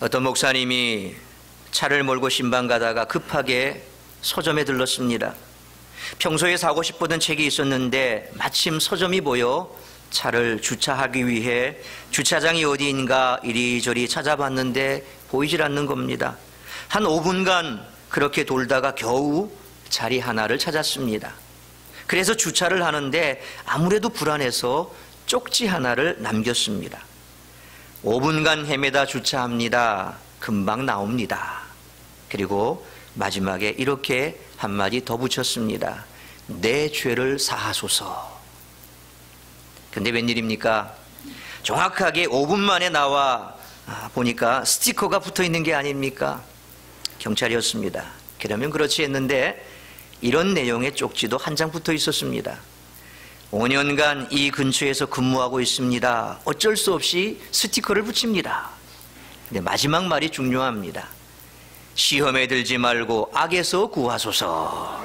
어떤 목사님이 차를 몰고 신방 가다가 급하게 서점에 들렀습니다. 평소에 사고 싶었던 책이 있었는데 마침 서점이 보여 차를 주차하기 위해 주차장이 어디인가 이리저리 찾아봤는데 보이질 않는 겁니다. 한 5분간 그렇게 돌다가 겨우 자리 하나를 찾았습니다. 그래서 주차를 하는데 아무래도 불안해서 쪽지 하나를 남겼습니다. 5분간 헤매다 주차합니다. 금방 나옵니다. 그리고 마지막에 이렇게 한마디 더 붙였습니다. 내 죄를 사하소서. 근데 웬일입니까? 정확하게 5분 만에 나와 보니까 스티커가 붙어 있는 게 아닙니까? 경찰이었습니다. 그러면 그렇지 했는데 이런 내용의 쪽지도 한 장 붙어 있었습니다. 5년간 이 근처에서 근무하고 있습니다. 어쩔 수 없이 스티커를 붙입니다. 근데 마지막 말이 중요합니다. 시험에 들지 말고 악에서 구하소서.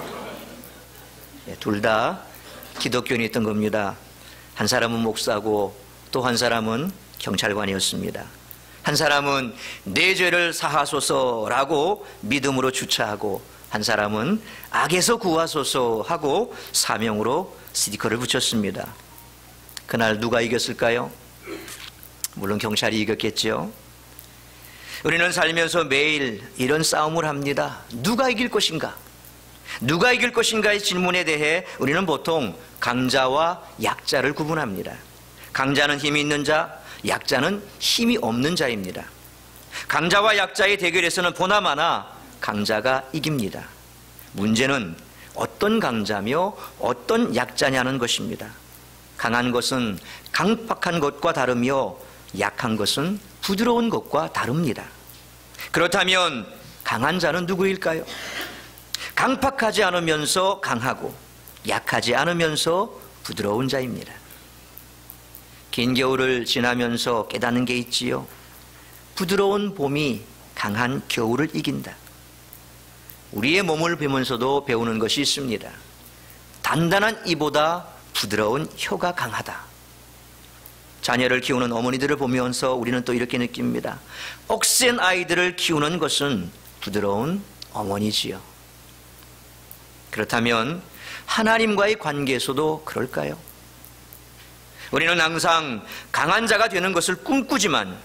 둘 다 기독교인이었던 겁니다. 한 사람은 목사고 또 한 사람은 경찰관이었습니다. 한 사람은 내 죄를 사하소서라고 믿음으로 주차하고, 한 사람은 악에서 구하소서 하고 사명으로 스티커를 붙였습니다. 그날 누가 이겼을까요? 물론 경찰이 이겼겠죠. 우리는 살면서 매일 이런 싸움을 합니다. 누가 이길 것인가? 누가 이길 것인가의 질문에 대해 우리는 보통 강자와 약자를 구분합니다. 강자는 힘이 있는 자, 약자는 힘이 없는 자입니다. 강자와 약자의 대결에서는 보나마나 강자가 이깁니다. 문제는 어떤 강자며 어떤 약자냐는 것입니다. 강한 것은 강팍한 것과 다르며 약한 것은 부드러운 것과 다릅니다. 그렇다면 강한 자는 누구일까요? 강팍하지 않으면서 강하고 약하지 않으면서 부드러운 자입니다. 긴 겨울을 지나면서 깨닫는 게 있지요. 부드러운 봄이 강한 겨울을 이긴다. 우리의 몸을 보면서도 배우는 것이 있습니다. 단단한 이보다 부드러운 혀가 강하다. 자녀를 키우는 어머니들을 보면서 우리는 또 이렇게 느낍니다. 억센 아이들을 키우는 것은 부드러운 어머니지요. 그렇다면 하나님과의 관계에서도 그럴까요? 우리는 항상 강한 자가 되는 것을 꿈꾸지만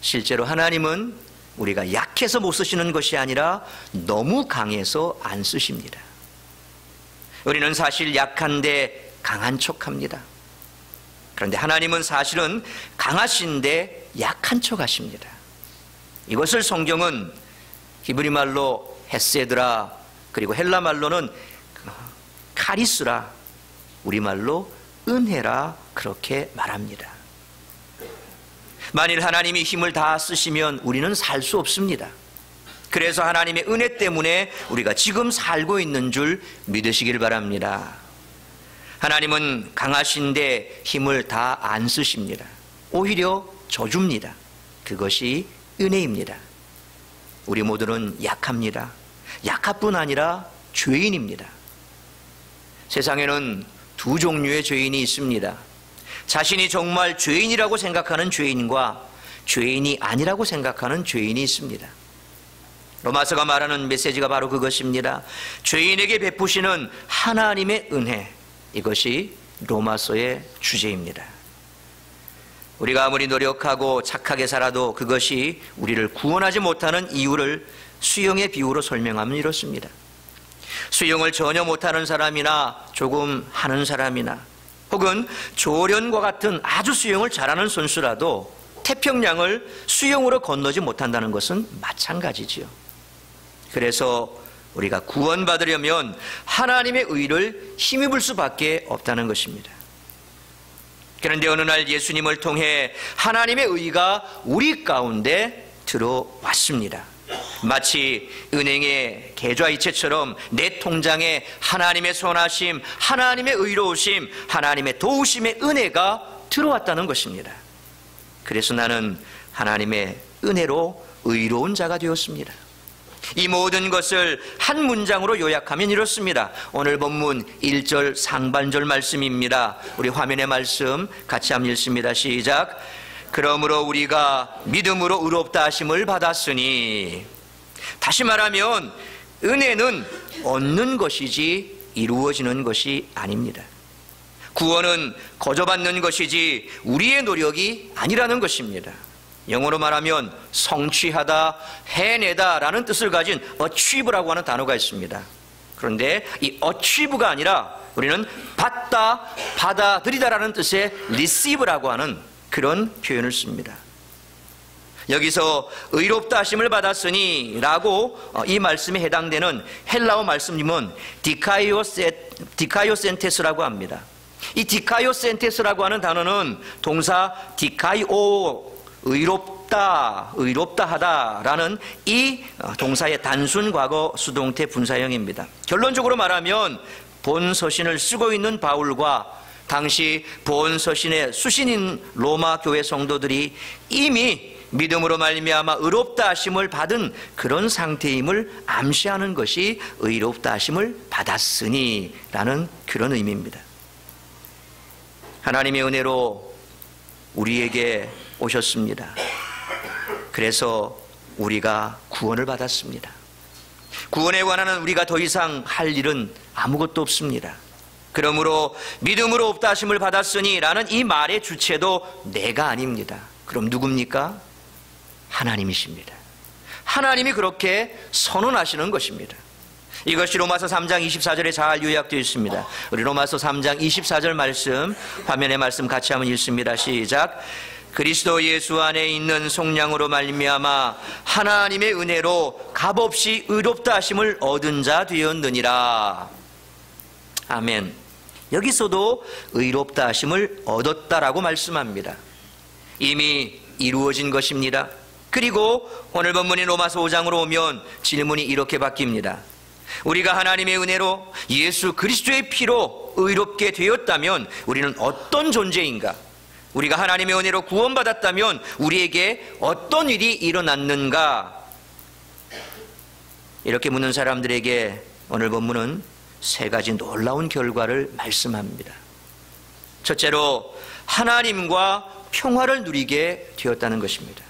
실제로 하나님은 우리가 약해서 못 쓰시는 것이 아니라 너무 강해서 안 쓰십니다. 우리는 사실 약한데 강한 척합니다. 그런데 하나님은 사실은 강하신데 약한 척하십니다. 이것을 성경은 히브리 말로 헤세드라, 그리고 헬라 말로는 카리스라, 우리말로 은혜라 그렇게 말합니다. 만일 하나님이 힘을 다 쓰시면 우리는 살 수 없습니다. 그래서 하나님의 은혜 때문에 우리가 지금 살고 있는 줄 믿으시길 바랍니다. 하나님은 강하신데 힘을 다 안 쓰십니다. 오히려 져줍니다. 그것이 은혜입니다. 우리 모두는 약합니다. 약할 뿐 아니라 죄인입니다. 세상에는 두 종류의 죄인이 있습니다. 자신이 정말 죄인이라고 생각하는 죄인과 죄인이 아니라고 생각하는 죄인이 있습니다. 로마서가 말하는 메시지가 바로 그것입니다. 죄인에게 베푸시는 하나님의 은혜, 이것이 로마서의 주제입니다. 우리가 아무리 노력하고 착하게 살아도 그것이 우리를 구원하지 못하는 이유를 수영의 비유로 설명하면 이렇습니다. 수영을 전혀 못하는 사람이나 조금 하는 사람이나 혹은 조련과 같은 아주 수영을 잘하는 선수라도 태평양을 수영으로 건너지 못한다는 것은 마찬가지지요. 그래서 우리가 구원받으려면 하나님의 의를 힘입을 수밖에 없다는 것입니다. 그런데 어느 날 예수님을 통해 하나님의 의가 우리 가운데 들어왔습니다. 마치 은행의 계좌이체처럼 내 통장에 하나님의 선하심, 하나님의 의로우심, 하나님의 도우심의 은혜가 들어왔다는 것입니다. 그래서 나는 하나님의 은혜로 의로운 자가 되었습니다. 이 모든 것을 한 문장으로 요약하면 이렇습니다. 오늘 본문 1절 상반절 말씀입니다. 우리 화면의 말씀 같이 한번 읽습니다. 시작. 그러므로 우리가 믿음으로 의롭다 하심을 받았으니, 다시 말하면 은혜는 얻는 것이지 이루어지는 것이 아닙니다. 구원은 거저받는 것이지 우리의 노력이 아니라는 것입니다. 영어로 말하면 성취하다, 해내다 라는 뜻을 가진 achieve라고 하는 단어가 있습니다. 그런데 이 achieve가 아니라 우리는 받다, 받아들이다 라는 뜻의 receive라고 하는 그런 표현을 씁니다. 여기서 의롭다 하심을 받았으니 라고 이 말씀에 해당되는 헬라어 말씀님은 디카이오센테스라고 합니다. 이 디카이오센테스라고 하는 단어는 동사 디카이오, 의롭다, 의롭다 하다 라는 이 동사의 단순 과거 수동태 분사형입니다. 결론적으로 말하면 본 서신을 쓰고 있는 바울과 당시 본 서신의 수신인 로마 교회 성도들이 이미 믿음으로 말미암아 의롭다 하심을 받은 그런 상태임을 암시하는 것이 의롭다 하심을 받았으니 라는 그런 의미입니다. 하나님의 은혜로 우리에게 오셨습니다. 그래서 우리가 구원을 받았습니다. 구원에 관한 우리가 더 이상 할 일은 아무것도 없습니다. 그러므로 믿음으로 없다 하심을 받았으니 라는 이 말의 주체도 내가 아닙니다. 그럼 누굽니까? 하나님이십니다. 하나님이 그렇게 선언하시는 것입니다. 이것이 로마서 3장 24절에 잘 요약되어 있습니다. 우리 로마서 3장 24절 말씀, 화면의 말씀 같이 한번 읽습니다. 시작. 그리스도 예수 안에 있는 속량으로 말미암아 하나님의 은혜로 값없이 의롭다 하심을 얻은 자 되었느니라. 아멘. 여기서도 의롭다 하심을 얻었다라고 말씀합니다. 이미 이루어진 것입니다. 그리고 오늘 본문인 로마서 5장으로 오면 질문이 이렇게 바뀝니다. 우리가 하나님의 은혜로 예수 그리스도의 피로 의롭게 되었다면 우리는 어떤 존재인가? 우리가 하나님의 은혜로 구원받았다면 우리에게 어떤 일이 일어났는가? 이렇게 묻는 사람들에게 오늘 본문은 세 가지 놀라운 결과를 말씀합니다. 첫째로 하나님과 평화를 누리게 되었다는 것입니다.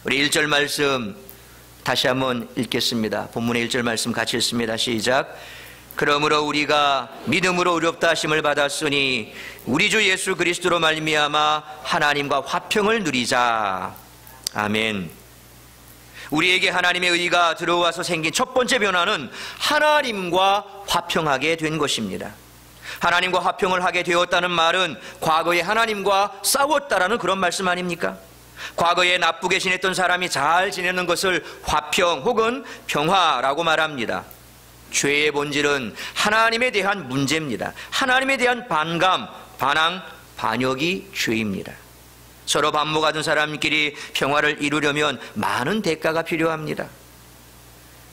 우리 1절 말씀 다시 한번 읽겠습니다. 본문의 1절 말씀 같이 읽습니다. 시작. 그러므로 우리가 믿음으로 의롭다 하심을 받았으니 우리 주 예수 그리스도로 말미암아 하나님과 화평을 누리자. 아멘. 우리에게 하나님의 의가 들어와서 생긴 첫 번째 변화는 하나님과 화평하게 된 것입니다. 하나님과 화평을 하게 되었다는 말은 과거에 하나님과 싸웠다라는 그런 말씀 아닙니까? 과거에 나쁘게 지냈던 사람이 잘 지내는 것을 화평 혹은 평화라고 말합니다. 죄의 본질은 하나님에 대한 문제입니다. 하나님에 대한 반감, 반항, 반역이 죄입니다. 서로 반목하던 사람끼리 평화를 이루려면 많은 대가가 필요합니다.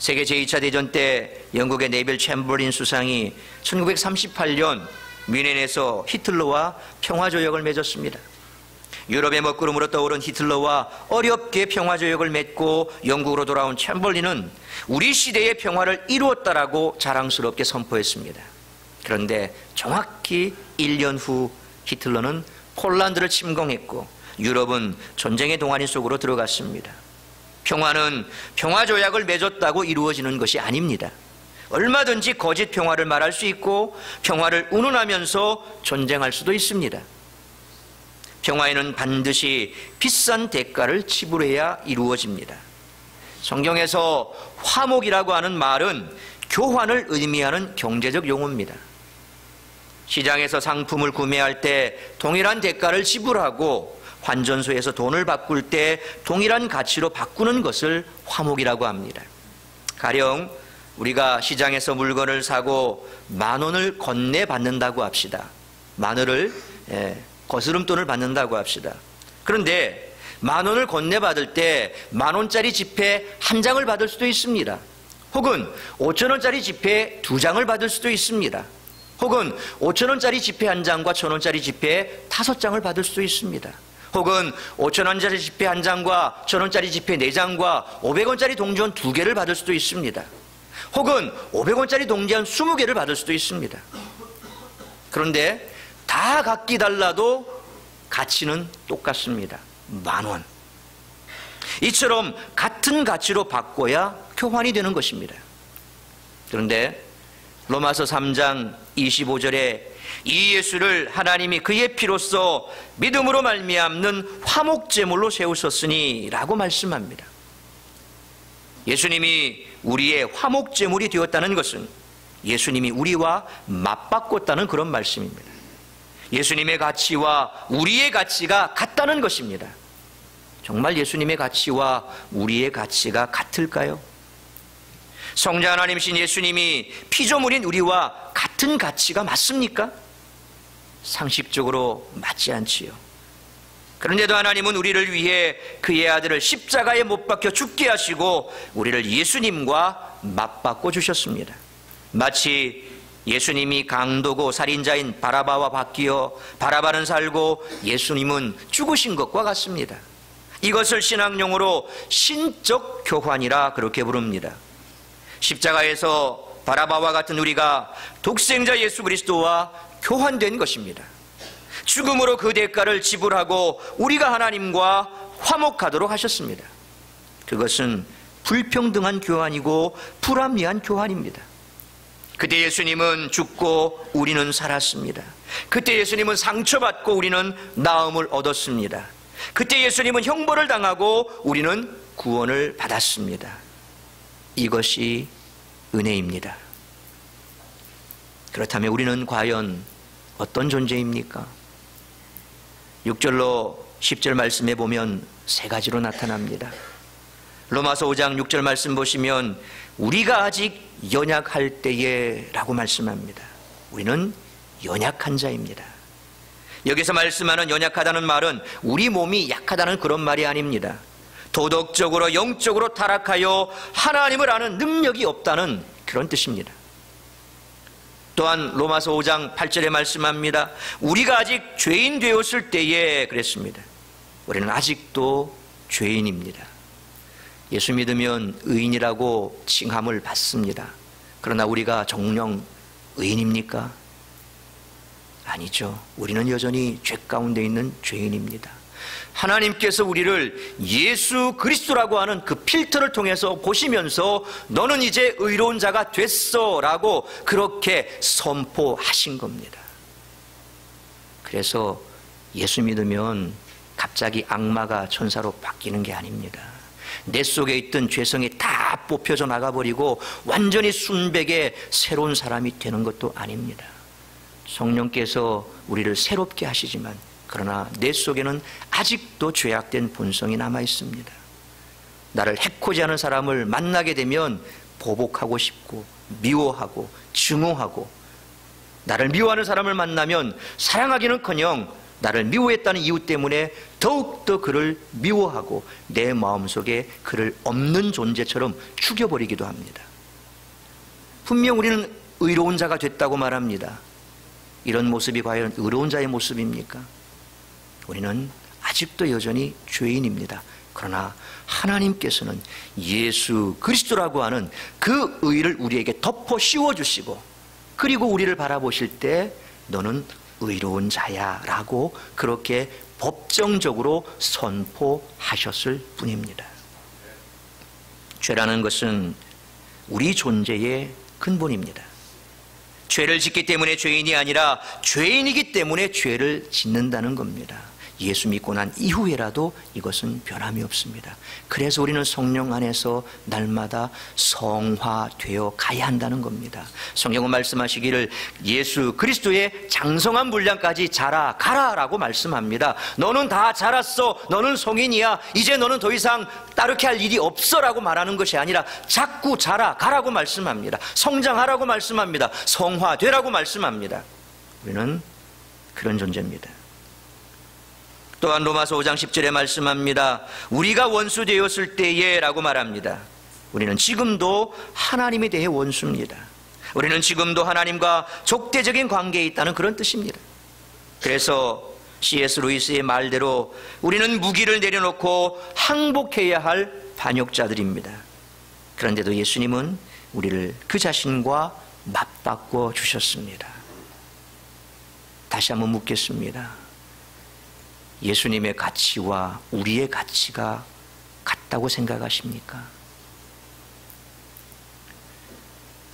세계 제2차 대전 때 영국의 네빌 챔버린 수상이 1938년 뮌헨에서 히틀러와 평화조약을 맺었습니다. 유럽의 먹구름으로 떠오른 히틀러와 어렵게 평화조약을 맺고 영국으로 돌아온 챔버린은 우리 시대의 평화를 이루었다라고 자랑스럽게 선포했습니다. 그런데 정확히 1년 후 히틀러는 폴란드를 침공했고 유럽은 전쟁의 동아리 속으로 들어갔습니다. 평화는 평화조약을 맺었다고 이루어지는 것이 아닙니다. 얼마든지 거짓 평화를 말할 수 있고 평화를 운운하면서 전쟁할 수도 있습니다. 평화에는 반드시 비싼 대가를 지불해야 이루어집니다. 성경에서 화목이라고 하는 말은 교환을 의미하는 경제적 용어입니다. 시장에서 상품을 구매할 때 동일한 대가를 지불하고 환전소에서 돈을 바꿀 때 동일한 가치로 바꾸는 것을 화목이라고 합니다. 가령 우리가 시장에서 물건을 사고 10,000원을 건네받는다고 합시다. 10,000원을 거스름돈을 받는다고 합시다. 그런데 10,000원을 건네받을 때 10,000원짜리 지폐 1장을 받을 수도 있습니다. 혹은 5,000원짜리 지폐 2장을 받을 수도 있습니다. 혹은 5,000원짜리 지폐 1장과 1,000원짜리 지폐 5장을 받을 수도 있습니다. 혹은 5,000원짜리 지폐 1장과 1,000원짜리 지폐 4장과 500원짜리 동전 2개를 받을 수도 있습니다. 혹은 500원짜리 동전 20개를 받을 수도 있습니다. 그런데 다 각기 달라도 가치는 똑같습니다. 10,000원. 이처럼 같은 가치로 바꿔야 교환이 되는 것입니다. 그런데 로마서 3장 25절에 이 예수를 하나님이 그의 피로써 믿음으로 말미암는 화목제물로 세우셨으니 라고 말씀합니다. 예수님이 우리의 화목제물이 되었다는 것은 예수님이 우리와 맞바꿨다는 그런 말씀입니다. 예수님의 가치와 우리의 가치가 같다는 것입니다. 정말 예수님의 가치와 우리의 가치가 같을까요? 성자 하나님이신 예수님이 피조물인 우리와 같은 가치가 맞습니까? 상식적으로 맞지 않지요. 그런데도 하나님은 우리를 위해 그의 아들을 십자가에 못 박혀 죽게 하시고 우리를 예수님과 맞바꿔 주셨습니다. 마치 예수님이 강도고 살인자인 바라바와 바뀌어 바라바는 살고 예수님은 죽으신 것과 같습니다. 이것을 신학용어로 신적 교환이라 그렇게 부릅니다. 십자가에서 바라바와 같은 우리가 독생자 예수 그리스도와 교환된 것입니다. 죽음으로 그 대가를 지불하고 우리가 하나님과 화목하도록 하셨습니다. 그것은 불평등한 교환이고 불합리한 교환입니다. 그때 예수님은 죽고 우리는 살았습니다. 그때 예수님은 상처받고 우리는 나음을 얻었습니다. 그때 예수님은 형벌을 당하고 우리는 구원을 받았습니다. 이것이 은혜입니다. 그렇다면 우리는 과연 어떤 존재입니까? 6절로 10절 말씀에 보면 세 가지로 나타납니다. 로마서 5장 6절 말씀 보시면 우리가 아직 연약할 때에 라고 말씀합니다. 우리는 연약한 자입니다. 여기서 말씀하는 연약하다는 말은 우리 몸이 약하다는 그런 말이 아닙니다. 도덕적으로 영적으로 타락하여 하나님을 아는 능력이 없다는 그런 뜻입니다. 또한 로마서 5장 8절에 말씀합니다. 우리가 아직 죄인 되었을 때에 그랬습니다. 우리는 아직도 죄인입니다. 예수 믿으면 의인이라고 칭함을 받습니다. 그러나 우리가 정녕 의인입니까? 아니죠. 우리는 여전히 죄 가운데 있는 죄인입니다. 하나님께서 우리를 예수 그리스도라고 하는 그 필터를 통해서 보시면서 너는 이제 의로운 자가 됐어 라고 그렇게 선포하신 겁니다. 그래서 예수 믿으면 갑자기 악마가 천사로 바뀌는 게 아닙니다. 내 속에 있던 죄성이 다 뽑혀져 나가버리고 완전히 순백의 새로운 사람이 되는 것도 아닙니다. 성령께서 우리를 새롭게 하시지만 그러나 내 속에는 아직도 죄악된 본성이 남아 있습니다. 나를 해코지 하는 사람을 만나게 되면 보복하고 싶고 미워하고 증오하고, 나를 미워하는 사람을 만나면 사랑하기는커녕 나를 미워했다는 이유 때문에 더욱더 그를 미워하고 내 마음속에 그를 없는 존재처럼 죽여버리기도 합니다. 분명 우리는 의로운 자가 됐다고 말합니다. 이런 모습이 과연 의로운 자의 모습입니까? 우리는 아직도 여전히 죄인입니다. 그러나 하나님께서는 예수 그리스도라고 하는 그 의를 우리에게 덮어 씌워주시고, 그리고 우리를 바라보실 때 너는 의로운 자야 라고 그렇게 법정적으로 선포하셨을 뿐입니다. 죄라는 것은 우리 존재의 근본입니다. 죄를 짓기 때문에 죄인이 아니라 죄인이기 때문에 죄를 짓는다는 겁니다. 예수 믿고 난 이후에라도 이것은 변함이 없습니다. 그래서 우리는 성령 안에서 날마다 성화되어 가야 한다는 겁니다. 성경은 말씀하시기를 예수 그리스도의 장성한 분량까지 자라가라 라고 말씀합니다. 너는 다 자랐어, 너는 성인이야, 이제 너는 더 이상 따르게 할 일이 없어 라고 말하는 것이 아니라 자꾸 자라가라고 말씀합니다. 성장하라고 말씀합니다. 성화되라고 말씀합니다. 우리는 그런 존재입니다. 또한 로마서 5장 10절에 말씀합니다. 우리가 원수 되었을 때에 라고 말합니다. 우리는 지금도 하나님에 대해 원수입니다. 우리는 지금도 하나님과 적대적인 관계에 있다는 그런 뜻입니다. 그래서 C.S. 루이스의 말대로 우리는 무기를 내려놓고 항복해야 할 반역자들입니다. 그런데도 예수님은 우리를 그 자신과 맞바꿔 주셨습니다. 다시 한번 묻겠습니다. 예수님의 가치와 우리의 가치가 같다고 생각하십니까?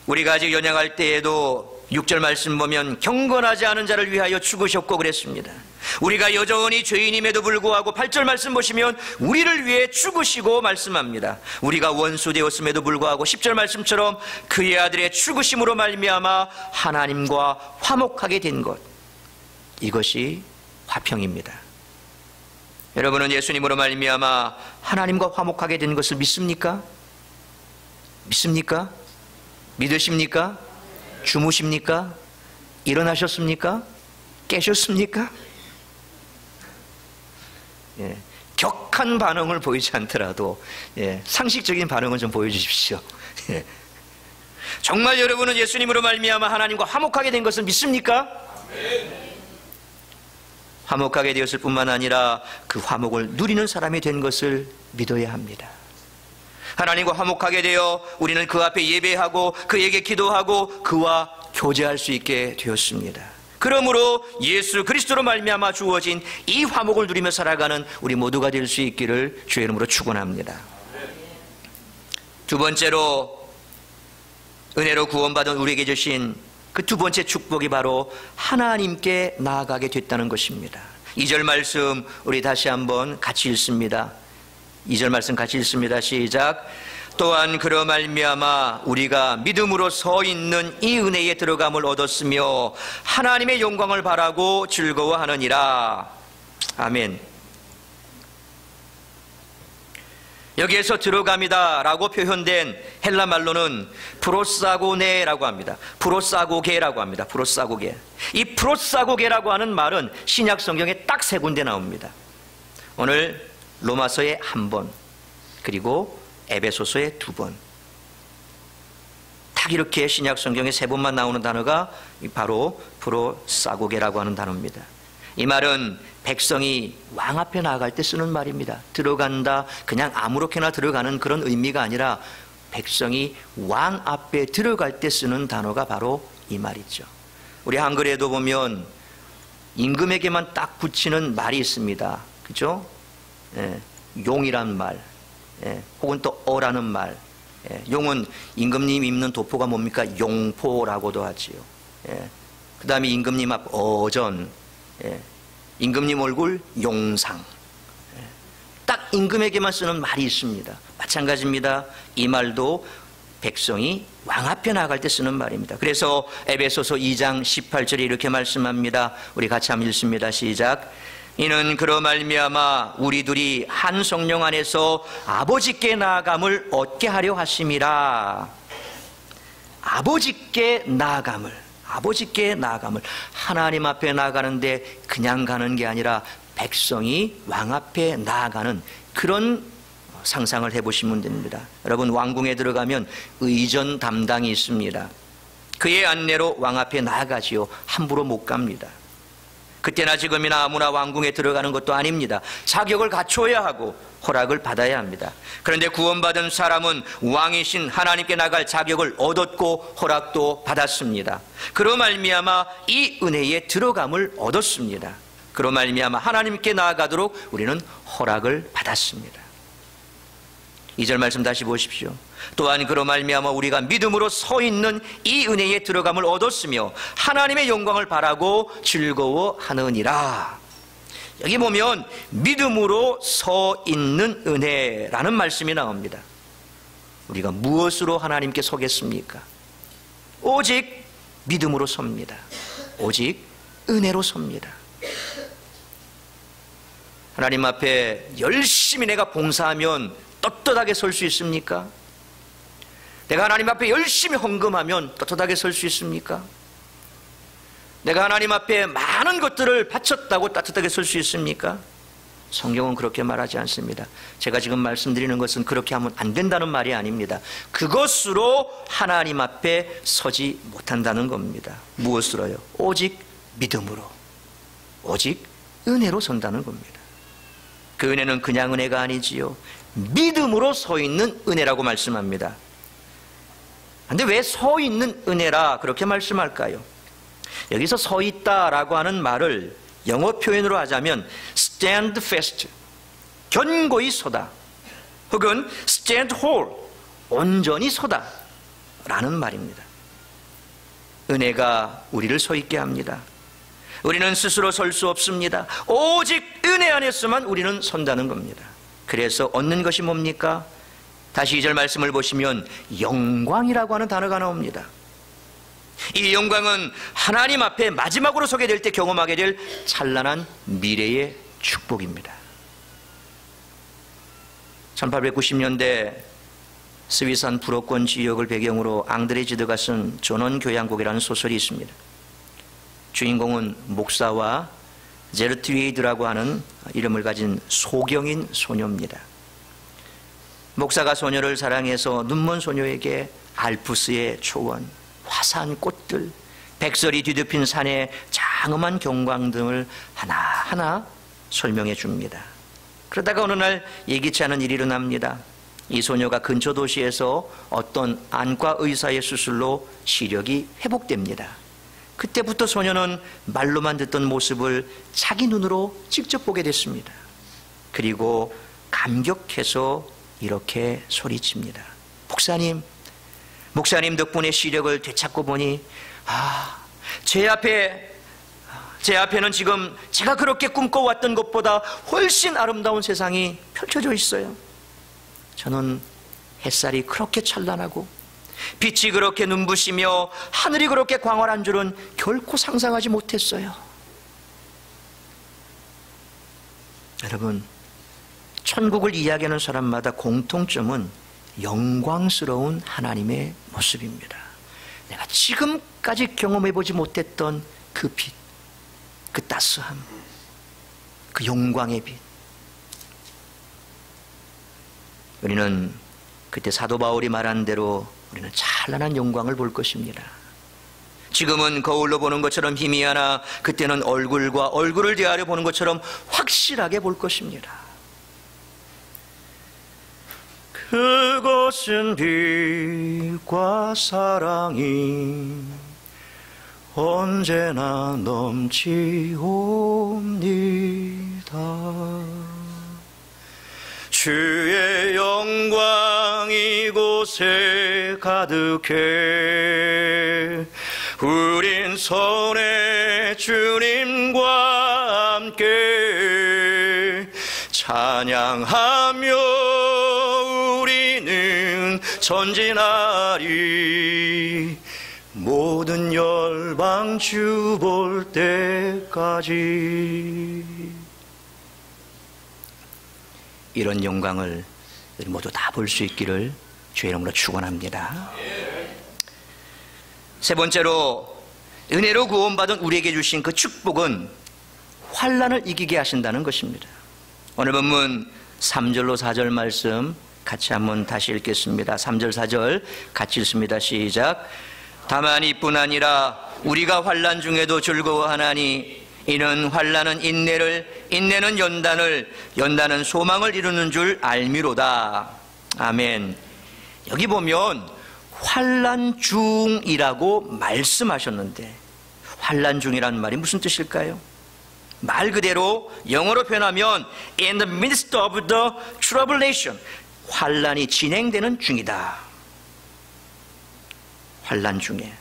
우리가 아직 연약할 때에도 6절 말씀 보면 경건하지 않은 자를 위하여 죽으셨고 그랬습니다. 우리가 여전히 죄인임에도 불구하고 8절 말씀 보시면 우리를 위해 죽으시고 말씀합니다. 우리가 원수 되었음에도 불구하고 10절 말씀처럼 그의 아들의 죽으심으로 말미암아 하나님과 화목하게 된 것, 이것이 화평입니다. 여러분은 예수님으로 말미암아 하나님과 화목하게 된 것을 믿습니까? 믿습니까? 믿으십니까? 주무십니까? 일어나셨습니까? 깨셨습니까? 예, 격한 반응을 보이지 않더라도 상식적인 반응은 좀 보여주십시오. 정말 여러분은 예수님으로 말미암아 하나님과 화목하게 된 것을 믿습니까? 화목하게 되었을 뿐만 아니라 그 화목을 누리는 사람이 된 것을 믿어야 합니다. 하나님과 화목하게 되어 우리는 그 앞에 예배하고 그에게 기도하고 그와 교제할 수 있게 되었습니다. 그러므로 예수 그리스도로 말미암아 주어진 이 화목을 누리며 살아가는 우리 모두가 될 수 있기를 주의 이름으로 축원합니다. 두 번째로 은혜로 구원받은 우리에게 주신 그 두 번째 축복이 바로 하나님께 나아가게 됐다는 것입니다. 2절 말씀 우리 다시 한번 같이 읽습니다. 2절 말씀 같이 읽습니다. 시작. 또한 그러 말미암아 우리가 믿음으로 서 있는 이 은혜에 들어감을 얻었으며 하나님의 영광을 바라고 즐거워하느니라. 아멘. 여기에서 들어갑니다 라고 표현된 헬라 말로는 프로사고네라고 합니다. 프로사고게라고 합니다. 프로사고게. 이 프로사고게라고 하는 말은 신약 성경에 딱 3군데 나옵니다. 오늘 로마서에 1번, 그리고 에베소서에 2번. 딱 이렇게 신약 성경에 3번만 나오는 단어가 바로 프로사고게라고 하는 단어입니다. 이 말은 백성이 왕 앞에 나아갈 때 쓰는 말입니다. 들어간다, 그냥 아무렇게나 들어가는 그런 의미가 아니라 백성이 왕 앞에 들어갈 때 쓰는 단어가 바로 이 말이죠. 우리 한글에도 보면 임금에게만 딱 붙이는 말이 있습니다. 그죠? 용이란 말, 혹은 또 어라는 말. 용은 임금님 입는 도포가 뭡니까? 용포라고도 하지요. 그 다음에 임금님 앞 어전, 임금님 얼굴 용상. 딱 임금에게만 쓰는 말이 있습니다. 마찬가지입니다. 이 말도 백성이 왕 앞에 나갈 때 쓰는 말입니다. 그래서 에베소서 2장 18절에 이렇게 말씀합니다. 우리 같이 한번 읽습니다. 시작. 이는 그러 말미암아 우리들이 한 성령 안에서 아버지께 나아감을 얻게 하려 하심이라. 아버지께 나아감을, 아버지께 나아감을, 하나님 앞에 나아가는데 그냥 가는 게 아니라 백성이 왕 앞에 나아가는 그런 상상을 해보시면 됩니다. 여러분, 왕궁에 들어가면 의전 담당이 있습니다. 그의 안내로 왕 앞에 나아가지요. 함부로 못 갑니다. 그때나 지금이나 아무나 왕궁에 들어가는 것도 아닙니다. 자격을 갖춰야 하고 허락을 받아야 합니다. 그런데 구원받은 사람은 왕이신 하나님께 나갈 자격을 얻었고 허락도 받았습니다. 그로 말미암아 이 은혜에 들어감을 얻었습니다. 그로 말미암아 하나님께 나아가도록 우리는 허락을 받았습니다. 2절 말씀 다시 보십시오. 또한 그로 말미암아 우리가 믿음으로 서 있는 이 은혜에 들어감을 얻었으며 하나님의 영광을 바라고 즐거워하느니라. 여기 보면 믿음으로 서 있는 은혜라는 말씀이 나옵니다. 우리가 무엇으로 하나님께 서겠습니까? 오직 믿음으로 섭니다. 오직 은혜로 섭니다. 하나님 앞에 열심히 내가 봉사하면 떳떳하게 설 수 있습니까? 내가 하나님 앞에 열심히 헌금하면 떳떳하게 설 수 있습니까? 내가 하나님 앞에 많은 것들을 바쳤다고 따뜻하게 설 수 있습니까? 성경은 그렇게 말하지 않습니다. 제가 지금 말씀드리는 것은 그렇게 하면 안 된다는 말이 아닙니다. 그것으로 하나님 앞에 서지 못한다는 겁니다. 무엇으로요? 오직 믿음으로, 오직 은혜로 선다는 겁니다. 그 은혜는 그냥 은혜가 아니지요. 믿음으로 서 있는 은혜라고 말씀합니다. 그런데 왜 서 있는 은혜라 그렇게 말씀할까요? 여기서 서 있다라고 하는 말을 영어 표현으로 하자면 stand fast, 견고히 서다, 혹은 stand whole, 온전히 서다 라는 말입니다. 은혜가 우리를 서 있게 합니다. 우리는 스스로 설 수 없습니다. 오직 은혜 안에서만 우리는 선다는 겁니다. 그래서 얻는 것이 뭡니까? 다시 2절 말씀을 보시면 영광이라고 하는 단어가 나옵니다. 이 영광은 하나님 앞에 마지막으로 서게 될 때 경험하게 될 찬란한 미래의 축복입니다. 1890년대 스위스한 불어권 지역을 배경으로 앙드레 지드가 쓴 전원교향곡이라는 소설이 있습니다. 주인공은 목사와 제르트위드라고 하는 이름을 가진 소경인 소녀입니다. 목사가 소녀를 사랑해서 눈먼 소녀에게 알프스의 초원, 화사한 꽃들, 백설이 뒤덮인 산의 장엄한 경광 등을 하나하나 설명해 줍니다. 그러다가 어느 날 예기치 않은 일이 일어납니다. 이 소녀가 근처 도시에서 어떤 안과 의사의 수술로 시력이 회복됩니다. 그때부터 소녀는 말로만 듣던 모습을 자기 눈으로 직접 보게 됐습니다. 그리고 감격해서 이렇게 소리칩니다. 목사님 덕분에 시력을 되찾고 보니 제 앞에는 지금 제가 그렇게 꿈꿔왔던 것보다 훨씬 아름다운 세상이 펼쳐져 있어요. 저는 햇살이 그렇게 찬란하고 빛이 그렇게 눈부시며 하늘이 그렇게 광활한 줄은 결코 상상하지 못했어요. 여러분, 천국을 이야기하는 사람마다 공통점은 영광스러운 하나님의 모습입니다. 내가 지금까지 경험해보지 못했던 그 빛, 그 따스함, 그 영광의 빛. 우리는 그때 사도 바울이 말한 대로 우리는 찬란한 영광을 볼 것입니다. 지금은 거울로 보는 것처럼 희미하나 그때는 얼굴과 얼굴을 대하여 보는 것처럼 확실하게 볼 것입니다. 그것은 빛과 사랑이 언제나 넘치옵니다. 주의 영광 이곳에 가득해 우린 선의 주님과 함께 찬양하며 우리는 전진하리 모든 열방 주 볼 때까지. 이런 영광을 우리 모두 다 볼 수 있기를 주의 이름으로 축원합니다. 세 번째로 은혜로 구원받은 우리에게 주신 그 축복은 환난을 이기게 하신다는 것입니다. 오늘 본문 3절로 4절 말씀 같이 한번 다시 읽겠습니다. 3절 4절 같이 읽습니다. 시작. 다만 이뿐 아니라 우리가 환난 중에도 즐거워하나니 이는 환난은 인내를, 인내는 연단을, 연단은 소망을 이루는 줄 알미로다. 아멘. 여기 보면 환난 중이라고 말씀하셨는데 환난 중이라는 말이 무슨 뜻일까요? 말 그대로 영어로 표현하면 in the midst of the tribulation, 환난이 진행되는 중이다. 환난 중에.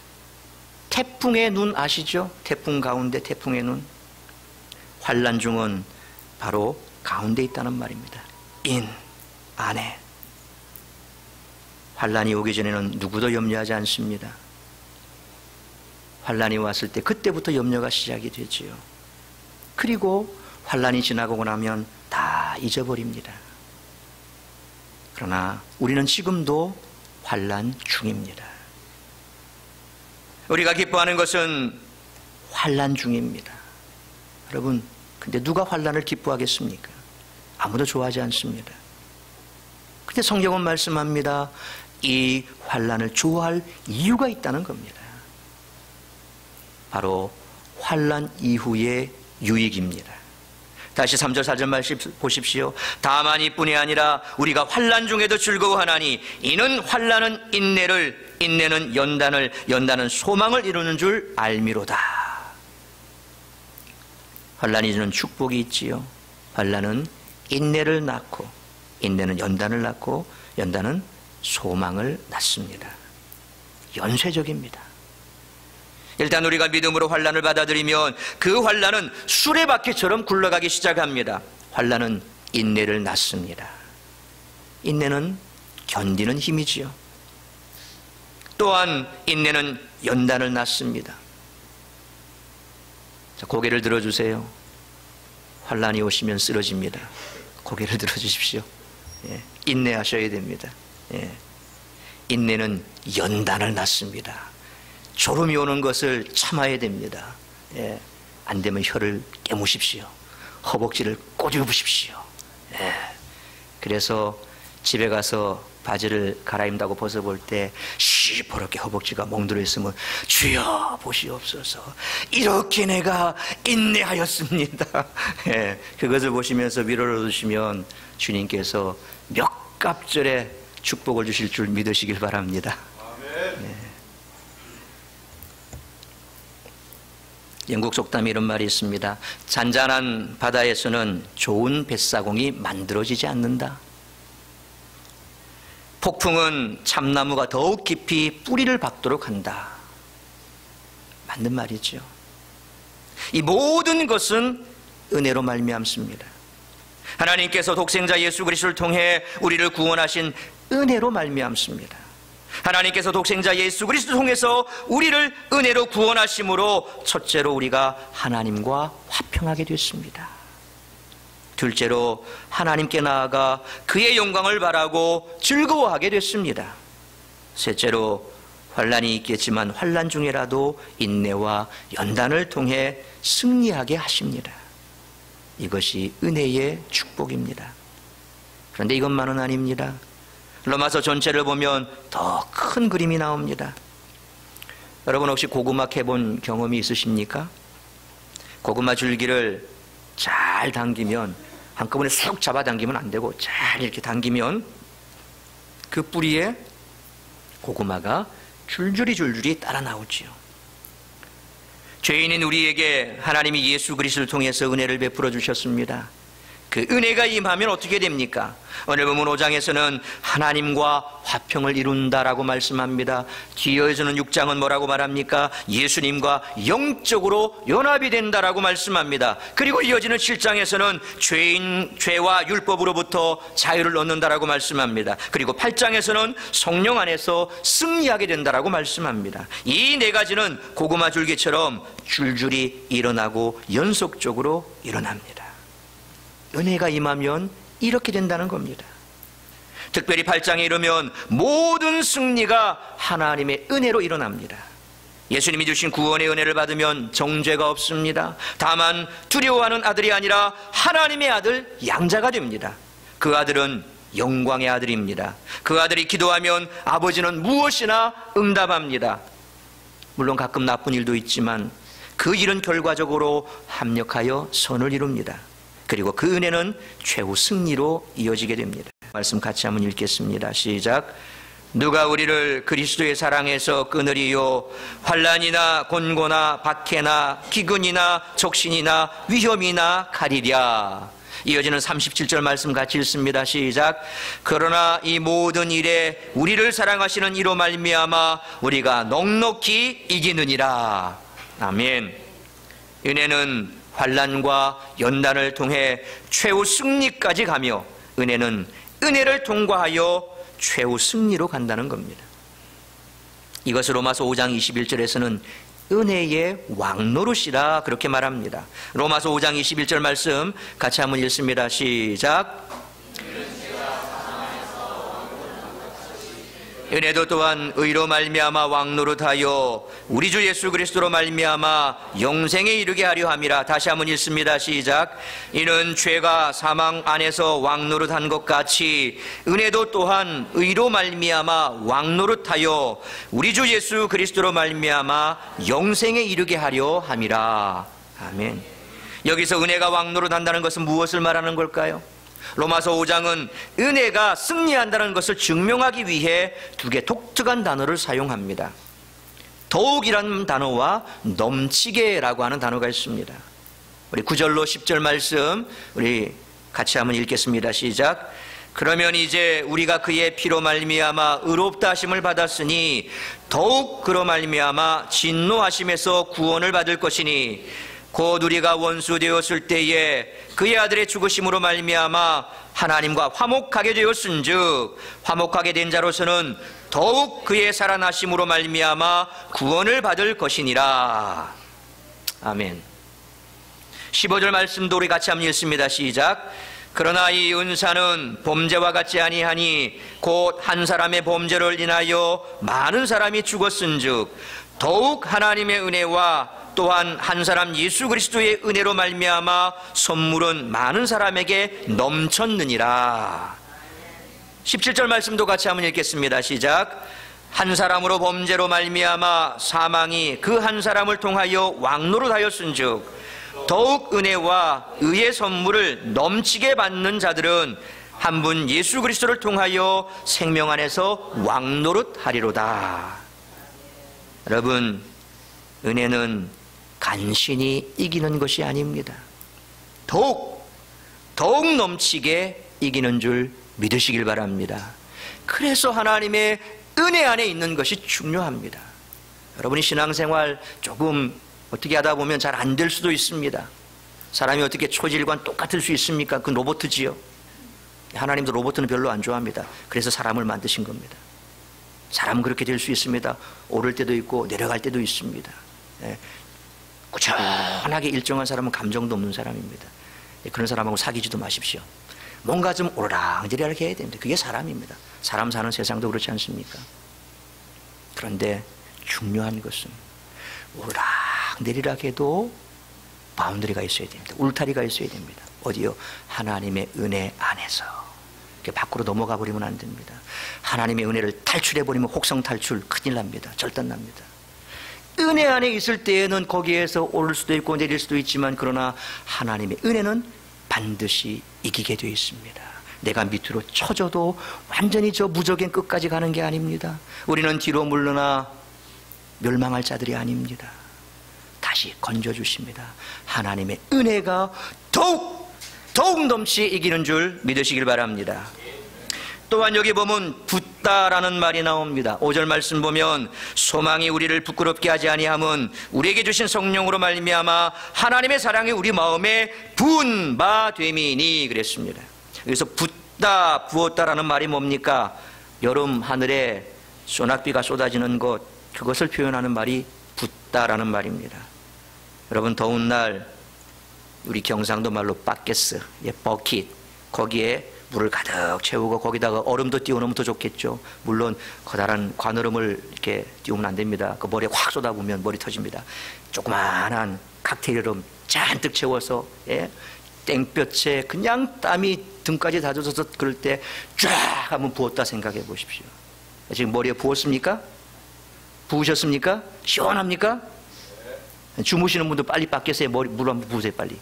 태풍의 눈 아시죠? 태풍 가운데 태풍의 눈. 환난 중은 바로 가운데 있다는 말입니다. in, 안에. 환난이 오기 전에는 누구도 염려하지 않습니다. 환난이 왔을 때 그때부터 염려가 시작이 되지요. 그리고 환난이 지나고 나면 다 잊어버립니다. 그러나 우리는 지금도 환난 중입니다. 우리가 기뻐하는 것은 환난 중입니다. 여러분, 근데 누가 환난을 기뻐하겠습니까? 아무도 좋아하지 않습니다. 근데 성경은 말씀합니다. 이 환난을 좋아할 이유가 있다는 겁니다. 바로 환난 이후의 유익입니다. 다시 3절 4절 말씀 보십시오. 다만 이뿐이 아니라 우리가 환난 중에도 즐거워하나니 이는 환난은 인내를, 인내는 연단을, 연단은 소망을 이루는 줄 알미로다. 환난이 주는 축복이 있지요. 환난은 인내를 낳고, 인내는 연단을 낳고, 연단은 소망을 낳습니다. 연쇄적입니다. 일단 우리가 믿음으로 환난을 받아들이면 그 환난은 수레바퀴처럼 굴러가기 시작합니다. 환난은 인내를 낳습니다. 인내는 견디는 힘이지요. 또한 인내는 연단을 낳습니다. 자, 고개를 들어주세요. 환난이 오시면 쓰러집니다. 고개를 들어주십시오. 예, 인내하셔야 됩니다. 예, 인내는 연단을 낳습니다. 졸음이 오는 것을 참아야 됩니다. 예, 안 되면 혀를 깨무십시오. 허벅지를 꼬집으십시오. 예, 그래서 집에 가서 바지를 갈아입는다고 벗어볼 때 시퍼렇게 허벅지가 멍들어 있으면 주여 보시옵소서, 이렇게 내가 인내하였습니다. 예, 그것을 보시면서 위로를 얻으시면 주님께서 몇 갑절의 축복을 주실 줄 믿으시길 바랍니다. 예. 영국 속담에 이런 말이 있습니다. 잔잔한 바다에서는 좋은 뱃사공이 만들어지지 않는다. 폭풍은 참나무가 더욱 깊이 뿌리를 박도록 한다. 맞는 말이죠. 이 모든 것은 은혜로 말미암습니다. 하나님께서 독생자 예수 그리스도를 통해 우리를 구원하신 은혜로 말미암습니다. 하나님께서 독생자 예수 그리스도를 통해서 우리를 은혜로 구원하심으로 첫째로 우리가 하나님과 화평하게 됐습니다. 둘째로 하나님께 나아가 그의 영광을 바라고 즐거워하게 됐습니다. 셋째로 환난이 있겠지만 환난 중에라도 인내와 연단을 통해 승리하게 하십니다. 이것이 은혜의 축복입니다. 그런데 이것만은 아닙니다. 로마서 전체를 보면 더 큰 그림이 나옵니다. 여러분 혹시 고구마 캐본 경험이 있으십니까? 고구마 줄기를 잘 당기면, 한꺼번에 쏙 잡아당기면 안 되고 잘 이렇게 당기면 그 뿌리에 고구마가 줄줄이 따라 나오지요. 죄인인 우리에게 하나님이 예수 그리스도를 통해서 은혜를 베풀어 주셨습니다. 그 은혜가 임하면 어떻게 됩니까? 오늘 본문 5장에서는 하나님과 화평을 이룬다라고 말씀합니다. 뒤에서는 6장은 뭐라고 말합니까? 예수님과 영적으로 연합이 된다라고 말씀합니다. 그리고 이어지는 7장에서는 죄와 율법으로부터 자유를 얻는다라고 말씀합니다. 그리고 8장에서는 성령 안에서 승리하게 된다라고 말씀합니다. 이 네 가지는 고구마 줄기처럼 줄줄이 일어나고 연속적으로 일어납니다. 은혜가 임하면 이렇게 된다는 겁니다. 특별히 8장에 이르면 모든 승리가 하나님의 은혜로 일어납니다. 예수님이 주신 구원의 은혜를 받으면 정죄가 없습니다. 다만 두려워하는 아들이 아니라 하나님의 아들, 양자가 됩니다. 그 아들은 영광의 아들입니다. 그 아들이 기도하면 아버지는 무엇이나 응답합니다. 물론 가끔 나쁜 일도 있지만 그 일은 결과적으로 합력하여 선을 이룹니다. 그리고 그 은혜는 최후 승리로 이어지게 됩니다. 말씀 같이 한번 읽겠습니다. 시작. 누가 우리를 그리스도의 사랑에서 끊으리요? 환난이나 곤고나 박해나 기근이나 적신이나 위험이나 칼이랴. 이어지는 37절 말씀 같이 읽습니다. 시작. 그러나 이 모든 일에 우리를 사랑하시는 이로 말미암아 우리가 넉넉히 이기느니라. 아멘. 은혜는 환난과 연단을 통해 최후 승리까지 가며 은혜는 은혜를 통과하여 최후 승리로 간다는 겁니다. 이것을 로마서 5장 21절에서는 은혜의 왕노릇이라 그렇게 말합니다. 로마서 5장 21절 말씀 같이 한번 읽습니다. 시작. 은혜도 또한 의로 말미암아 왕노릇하여 우리 주 예수 그리스도로 말미암아 영생에 이르게 하려 함이라. 다시 한번 읽습니다. 시작. 이는 죄가 사망 안에서 왕노릇한 것 같이 은혜도 또한 의로 말미암아 왕노릇하여 우리 주 예수 그리스도로 말미암아 영생에 이르게 하려 함이라. 아멘. 여기서 은혜가 왕노릇한다는 것은 무엇을 말하는 걸까요? 로마서 5장은 은혜가 승리한다는 것을 증명하기 위해 두 개 독특한 단어를 사용합니다. 더욱이라는 단어와 넘치게라고 하는 단어가 있습니다. 우리 9절로 10절 말씀 우리 같이 한번 읽겠습니다. 시작. 그러면 이제 우리가 그의 피로 말미암아 의롭다 하심을 받았으니 더욱 그로 말미암아 진노하심에서 구원을 받을 것이니 곧 우리가 원수 되었을 때에 그의 아들의 죽으심으로 말미암아 하나님과 화목하게 되었은즉 화목하게 된 자로서는 더욱 그의 살아나심으로 말미암아 구원을 받을 것이니라. 아멘. 15절 말씀도 우리 같이 한번 읽습니다. 시작. 그러나 이 은사는 범죄와 같지 아니하니 곧 한 사람의 범죄를 인하여 많은 사람이 죽었은즉 더욱 하나님의 은혜와 또한 한 사람 예수 그리스도의 은혜로 말미암아 선물은 많은 사람에게 넘쳤느니라. 17절 말씀도 같이 한번 읽겠습니다. 시작. 한 사람으로 범죄로 말미암아 사망이 그 한 사람을 통하여 왕노릇하였은즉 더욱 은혜와 의의 선물을 넘치게 받는 자들은 한 분 예수 그리스도를 통하여 생명 안에서 왕노릇하리로다. 여러분, 은혜는 간신히 이기는 것이 아닙니다. 더욱 넘치게 이기는 줄 믿으시길 바랍니다. 그래서 하나님의 은혜 안에 있는 것이 중요합니다. 여러분이 신앙생활 조금 어떻게 하다 보면 잘 안 될 수도 있습니다. 사람이 어떻게 초질과 똑같을 수 있습니까? 그건 로봇이지요. 하나님도 로봇은 별로 안 좋아합니다. 그래서 사람을 만드신 겁니다. 사람은 그렇게 될 수 있습니다. 오를 때도 있고 내려갈 때도 있습니다. 꾸준하게 일정한 사람은 감정도 없는 사람입니다. 그런 사람하고 사귀지도 마십시오. 뭔가 좀 오르락내리락 해야 됩니다. 그게 사람입니다. 사람 사는 세상도 그렇지 않습니까? 그런데 중요한 것은 오르락내리락 해도 바운더리가 있어야 됩니다. 울타리가 있어야 됩니다. 어디요? 하나님의 은혜 안에서. 밖으로 넘어가 버리면 안 됩니다. 하나님의 은혜를 탈출해버리면 혹성 탈출 큰일 납니다. 절단납니다. 은혜 안에 있을 때에는 거기에서 오를 수도 있고 내릴 수도 있지만 그러나 하나님의 은혜는 반드시 이기게 되어 있습니다. 내가 밑으로 쳐져도 완전히 저 무적의 끝까지 가는 게 아닙니다. 우리는 뒤로 물러나 멸망할 자들이 아닙니다. 다시 건져주십니다. 하나님의 은혜가 더욱 넘치 이기는 줄 믿으시길 바랍니다. 또한 여기 보면 붙다라는 말이 나옵니다. 5절 말씀 보면 소망이 우리를 부끄럽게 하지 아니함은 우리에게 주신 성령으로 말미암아 하나님의 사랑이 우리 마음에 부은 바 됨이니 그랬습니다. 여기서 붙다 부었다라는 말이 뭡니까? 여름 하늘에 소낙비가 쏟아지는 것, 그것을 표현하는 말이 붙다라는 말입니다. 여러분, 더운 날 우리 경상도 말로 바켓스, 버킷, 거기에 물을 가득 채우고 거기다가 얼음도 띄워놓으면 더 좋겠죠. 물론 커다란 관얼음을 이렇게 띄우면 안 됩니다. 그 머리에 확 쏟아부으면 머리 터집니다. 조그마한 칵테일 얼음 잔뜩 채워서 땡볕에 그냥 땀이 등까지 다 젖어서 그럴 때 쫙 한번 부었다 생각해 보십시오. 지금 머리에 부었습니까? 부으셨습니까? 시원합니까? 주무시는 분도 빨리 밖에서 물 한번 부으세요. 빨리.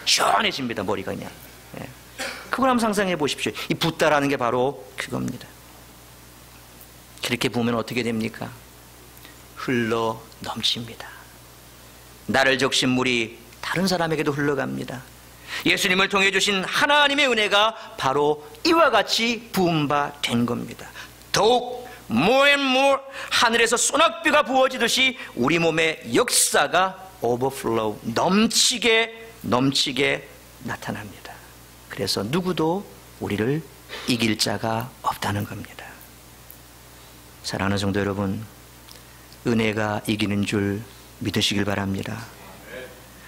시원해집니다. 머리가 그냥. 그걸 한번 상상해 보십시오. 이 붓다라는 게 바로 그겁니다. 그렇게 보면 어떻게 됩니까? 흘러 넘칩니다. 나를 적신 물이 다른 사람에게도 흘러갑니다. 예수님을 통해 주신 하나님의 은혜가 바로 이와 같이 부은 바 된 겁니다. 더욱 more and more 하늘에서 소낙비가 부어지듯이 우리 몸의 역사가 overflow, 넘치게 나타납니다. 그래서 누구도 우리를 이길 자가 없다는 겁니다. 사랑하는 성도 여러분, 은혜가 이기는 줄 믿으시길 바랍니다.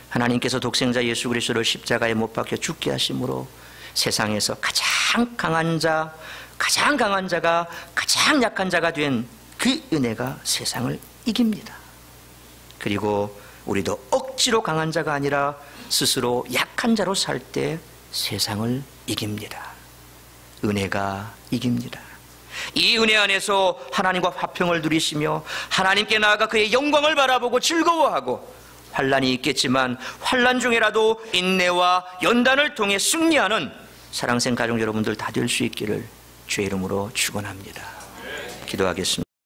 하나님께서 독생자 예수 그리스도를 십자가에 못 박혀 죽게 하심으로 세상에서 가장 강한 자가 가장 약한 자가 된 그 은혜가 세상을 이깁니다. 그리고 우리도 억지로 강한 자가 아니라 스스로 약한 자로 살 때 세상을 이깁니다. 은혜가 이깁니다. 이 은혜 안에서 하나님과 화평을 누리시며 하나님께 나아가 그의 영광을 바라보고 즐거워하고 환난이 있겠지만 환난 중에라도 인내와 연단을 통해 승리하는 사랑생 가족 여러분들 다 될 수 있기를 주의 이름으로 축원합니다. 기도하겠습니다.